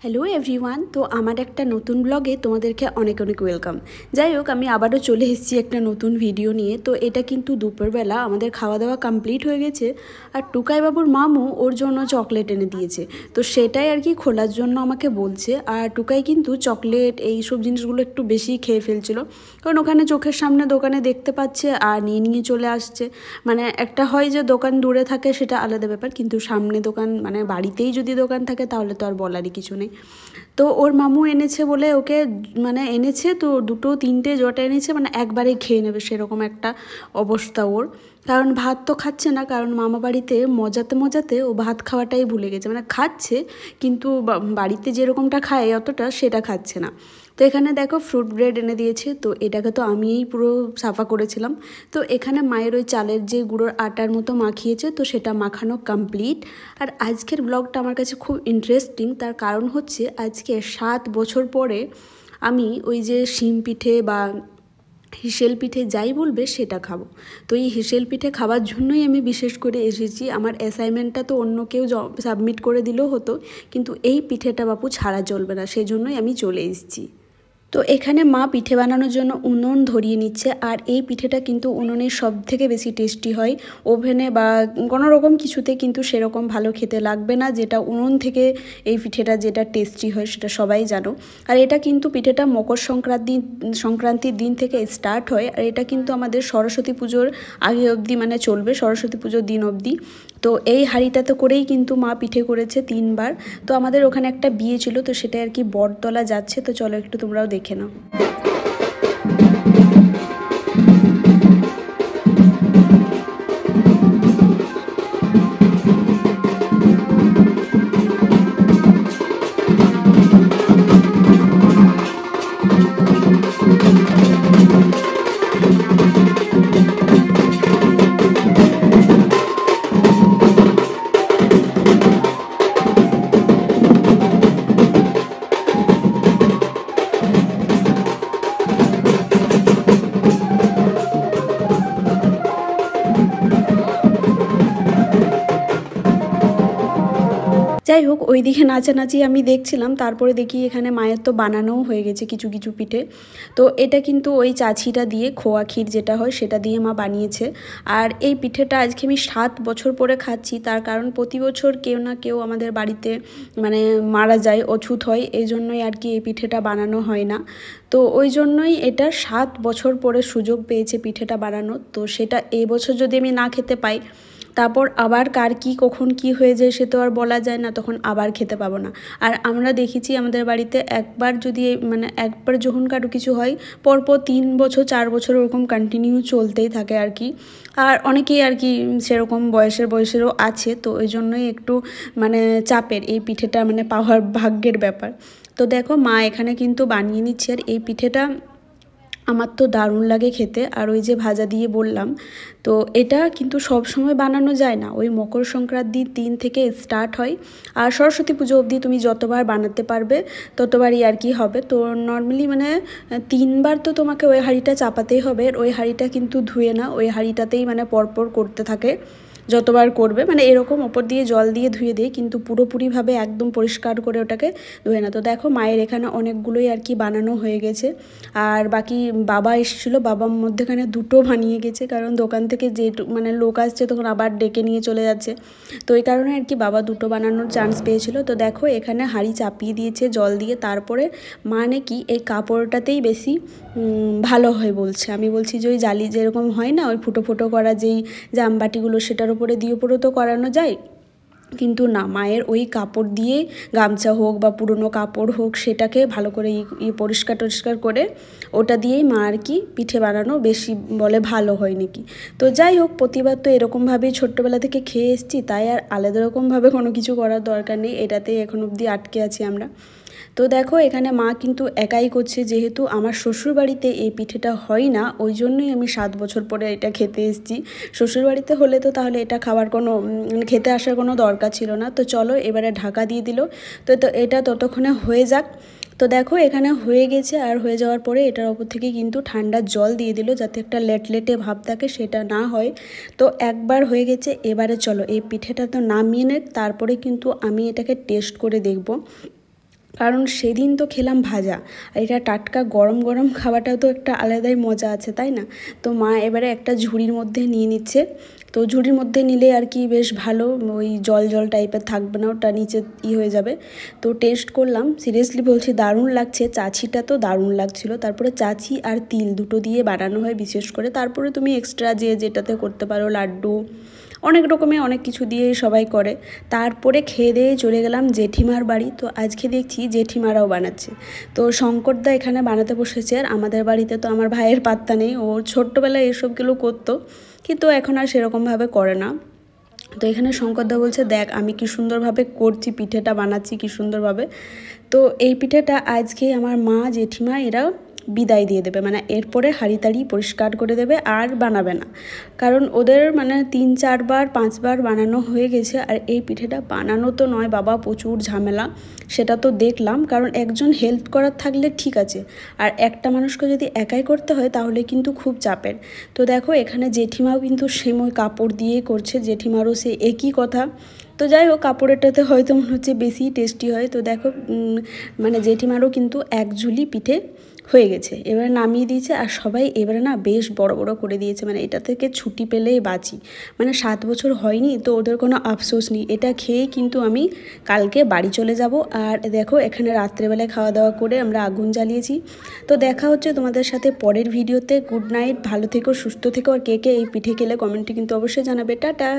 Hello everyone, তো আমার একটা নতুন ব্লগে তোমাদেরকে অনেক অনেক ওয়েলকাম। যাই হোক, আমি আবারও চলে এসেছি একটা নতুন ভিডিও নিয়ে। তো এটা কিন্তু দুপুরবেলা আমাদের খাওয়া দাওয়া কমপ্লিট হয়ে গেছে, আর টুকাই বাবুর মামু ওর জন্য চকলেট এনে দিয়েছে। তো সেটাই আর কি খোলার জন্য আমাকে বলছে। আর টুকাই কিন্তু চকলেট এইসব জিনিসগুলো একটু বেশি খেয়ে ফেলছিল, কারণ ওখানে চোখের সামনে দোকানে দেখতে পাচ্ছে আর নিয়ে নিয়ে চলে আসছে। মানে একটা হয় যে দোকান দূরে থাকে সেটা আলাদা ব্যাপার, কিন্তু সামনে দোকান মানে বাড়িতেই যদি দোকান থাকে তাহলে তো আর বলারই কিছু নেই। তো ওর মামু এনেছে বলে ওকে মানে এনেছে তো দুটো তিনটে জটা এনেছে, মানে একবারে খেয়ে নেবে সেরকম একটা অবস্থা ওর। কারণ ভাত তো খাচ্ছে না, কারণ মামা বাড়িতে মজাতে মজাতে ও ভাত খাওয়াটাই ভুলে গেছে। মানে খাচ্ছে কিন্তু বাড়িতে যেরকমটা খায় অতটা সেটা খাচ্ছে না। তো এখানে দেখো ফ্রুট ব্রেড এনে দিয়েছে, তো এটাকে তো আমিই পুরো সাফা করেছিলাম। তো এখানে মায়ের ওই চালের যে গুঁড়োর আটার মতো মাখিয়েছে, তো সেটা মাখানো কমপ্লিট। আর আজকের ব্লগটা আমার কাছে খুব ইন্টারেস্টিং, তার কারণ হচ্ছে আজকে 7 বছর পরে আমি ওই যে শিম পিঠে বা হিসেল পিঠে যাই বলবে সেটা খাবো। তো এই হিসেল পিঠে খাওয়ার জন্যই আমি বিশেষ করে এসেছি। আমার অ্যাসাইনমেন্টটা তো অন্য কেউ সাবমিট করে দিলেও হতো, কিন্তু এই পিঠেটা বাপু ছাড়া চলবে না, সেজন্যই আমি চলে এসেছি। তো এখানে মা পিঠে বানানোর জন্য উনুন ধরিয়ে নিচ্ছে, আর এই পিঠেটা কিন্তু উনুনের সব থেকে বেশি টেস্টি হয়। ওভেনে বা কোনো রকম কিছুতে কিন্তু সেরকম ভালো খেতে লাগবে না, যেটা উনুন থেকে এই পিঠেটা যেটা টেস্টি হয় সেটা সবাই জানো। আর এটা কিন্তু পিঠেটা মকর সংক্রান্তির দিন থেকে স্টার্ট হয়, আর এটা কিন্তু আমাদের সরস্বতী পুজোর আগে অবধি মানে চলবে, সরস্বতী পুজোর দিন অবধি। তো এই হাঁড়িটাতে করেই কিন্তু মা পিঠে করেছে 3বার। তো আমাদের ওখানে একটা বিয়ে ছিল, তো সেটা আর কি বটতলা যাচ্ছে, তো চলো একটু তোমরাও দেখে নাও। যাই হোক, ওইদিকে নাচানাচি আমি দেখছিলাম, তারপরে দেখি এখানে মায়ের তো বানানোও হয়ে গেছে কিছু কিছু পিঠে। তো এটা কিন্তু ওই চাছিটা দিয়ে খোয়া ক্ষীর যেটা হয় সেটা দিয়ে মা বানিয়েছে। আর এই পিঠেটা আজকে আমি 7 বছর পরে খাচ্ছি, তার কারণ প্রতি বছর কেউ না কেউ আমাদের বাড়িতে মানে মারা যায়, অছুত হয়, এই জন্যই আর কি এই পিঠেটা বানানো হয় না। তো ওই জন্যই এটা 7 বছর পরে সুযোগ পেয়েছে পিঠেটা বানানো। তো সেটা এই বছর যদি আমি না খেতে পাই, তারপর আবার কার কি কখন কি হয়ে যায় সে তো আর বলা যায় না, তখন আবার খেতে পাবো না। আর আমরা দেখেছি আমাদের বাড়িতে একবার যদি মানে একবার যখন কারো কিছু হয়, পরপর 3 বছর 4 বছর ওরকম কন্টিনিউ চলতেই থাকে আর কি। আর অনেকেই আর কি সেরকম বয়সেরও আছে, তো ওই জন্যই একটু মানে চাপের এই পিঠেটা মানে পাওয়ার ভাগ্যের ব্যাপার। তো দেখো মা এখানে কিন্তু বানিয়ে নিচ্ছে, আর এই পিঠেটা আমার তো দারুণ লাগে খেতে। আর ওই যে ভাজা দিয়ে বললাম, তো এটা কিন্তু সব সময় বানানো যায় না, ওই মকর সংক্রান্তির দিন থেকে স্টার্ট হয়। আর সরস্বতী পুজো অবধি তুমি যতবার বানাতে পারবে ততবারই আর কি হবে। তো নর্মালি মানে 3বার তো তোমাকে ওই হাঁড়িটা চাপাতেই হবে। ওই হাঁড়িটা কিন্তু ধুয়ে না, ওই হাঁড়িটাতেই মানে পরপর করতে থাকে যতবার করবে, মানে এরকম ওপর দিয়ে জল দিয়ে ধুয়ে দেয়, কিন্তু পুরোপুরিভাবে একদম পরিষ্কার করে ওটাকে ধুয়ে না। তো দেখো মায়ের এখানে অনেকগুলোই আর কি বানানো হয়ে গেছে। আর বাকি বাবা এসেছিলো, বাবার মধ্যেখানে 2টো বানিয়ে গেছে, কারণ দোকান থেকে যে মানে লোক আসছে তখন আবার ডেকে নিয়ে চলে যাচ্ছে। তো এই কারণে আর কি বাবা 2টো বানানোর চান্স পেয়েছিল। তো দেখো এখানে হাঁড়ি চাপিয়ে দিয়েছে জল দিয়ে, তারপরে মানে কি এই কাপড়টাতেই বেশি ভালো হয় বলছে। আমি বলছি যে ওই জালি যেরকম হয় না, ওই ফুটো ফুটো করা যেই জামবাটিগুলো সেটার উপরে দিয়ে উপরেও তো করানো যায়, কিন্তু না, মায়ের ওই কাপড় দিয়ে গামছা হোক বা পুরনো কাপড় হোক সেটাকে ভালো করে পরিষ্কার টরিষ্কার করে ওটা দিয়েই মা আর কি পিঠে বানানো বেশি বলে ভালো হয় নাকি। তো যাই হোক, প্রতিবার তো এরকমভাবেই ছোট্টোবেলা থেকে খেয়ে এসেছি, তাই আর আলাদা রকমভাবে কোনো কিছু করার দরকার নেই, এটাতেই এখন অবধি আটকে আছি আমরা। তো দেখো এখানে মা কিন্তু একাই করছে, যেহেতু আমার শ্বশুরবাড়িতে এই পিঠেটা হয় না, ওই জন্যই আমি 7 বছর পরে এটা খেতে এসেছি। শ্বশুরবাড়িতে হলে তো তাহলে এটা খাওয়ার কোনো খেতে আসার কোনো দরকার ছিল না। তো চলো এবারে ঢাকা দিয়ে দিল। তো এটা ততক্ষণে হয়ে যাক। তো দেখো এখানে হয়ে গেছে, আর হয়ে যাওয়ার পরে এটার ওপর থেকে কিন্তু ঠান্ডা জল দিয়ে দিল, যাতে একটা লেটলেটে ভাব থাকে সেটা না হয়। তো একবার হয়ে গেছে, এবারে চলো এই পিঠেটা তো নামিয়ে নে, তারপরে কিন্তু আমি এটাকে টেস্ট করে দেখব। কারণ সেদিন তো খেলাম ভাজা, আর এটা টাটকা গরম গরম খাওয়াটাও তো একটা আলাদাই মজা আছে, তাই না? তো মা এবারে একটা ঝুড়ির মধ্যে নিয়ে নিচ্ছে। তো ঝুড়ির মধ্যে নিলে আর কি বেশ ভালো, ওই জল জল টাইপের থাকবে না, ওটা নিচে হয়ে যাবে। তো টেস্ট করলাম, সিরিয়াসলি বলছি দারুণ লাগছে। চাছিটা তো দারুণ লাগছিলো। তারপরে চাছি আর তিল দুটো দিয়ে বানানো হয় বিশেষ করে, তারপরে তুমি এক্সট্রা যেটাতে করতে পারো, লাড্ডু, অনেক রকমের অনেক কিছু দিয়ে সবাই করে। তারপরে খেয়ে দিয়ে চলে গেলাম জেঠিমার বাড়ি। তো আজকে দেখছি জেঠিমারাও বানাচ্ছে। তো শঙ্করদা এখানে বানাতে বসেছে, আর আমাদের বাড়িতে তো আমার ভাইয়ের পাত্তা নেই, ও ছোট্টবেলায় এসবগুলো করতো, কিন্তু এখন আর সেরকমভাবে করে না। তো এখানে শঙ্করদা বলছে দেখ আমি কি সুন্দরভাবে করছি, পিঠেটা বানাচ্ছি কি সুন্দরভাবে। তো এই পিঠেটা আজকে আমার মা জেঠিমা এরা বিদায় দিয়ে দেবে, মানে এরপরে হাঁড়ি তাড়ি পরিষ্কার করে দেবে, আর বানাবে না। কারণ ওদের মানে 3-4বার 5বার বানানো হয়ে গেছে। আর এই পিঠেটা বানানো তো নয় বাবা, প্রচুর ঝামেলা, সেটা তো দেখলাম। কারণ একজন হেল্প করার থাকলে ঠিক আছে, আর একটা মানুষকে যদি একাই করতে হয় তাহলে কিন্তু খুব চাপের। তো দেখো এখানে জেঠিমাও কিন্তু সেম ওই কাপড় দিয়েই করছে, জেঠিমারও সে একই কথা। তো যাই হোক, কাপড়েরটাতে হয়তো মনে হচ্ছে বেশি টেস্টি হয়। তো দেখো মানে জেঠিমারও কিন্তু এক ঝুলি পিঠে হয়ে গেছে, এবারে নামিয়ে দিয়েছে। আর সবাই এবারে না বেশ বড় বড় করে দিয়েছে, মানে এটা থেকে ছুটি পেলেই বাঁচি। মানে 7 বছর হয়নি তো ওদের কোনো আফসোস নেই। এটা খেয়েই কিন্তু আমি কালকে বাড়ি চলে যাব। আর দেখো এখানে রাত্রেবেলায় খাওয়া দাওয়া করে আমরা আগুন জ্বালিয়েছি। তো দেখা হচ্ছে তোমাদের সাথে পরের ভিডিওতে। গুড নাইট, ভালো থেকো, সুস্থ থেকো। আর কে কে এই পিঠে খেলে কমেন্টে কিন্তু অবশ্যই জানাবে। টাটা।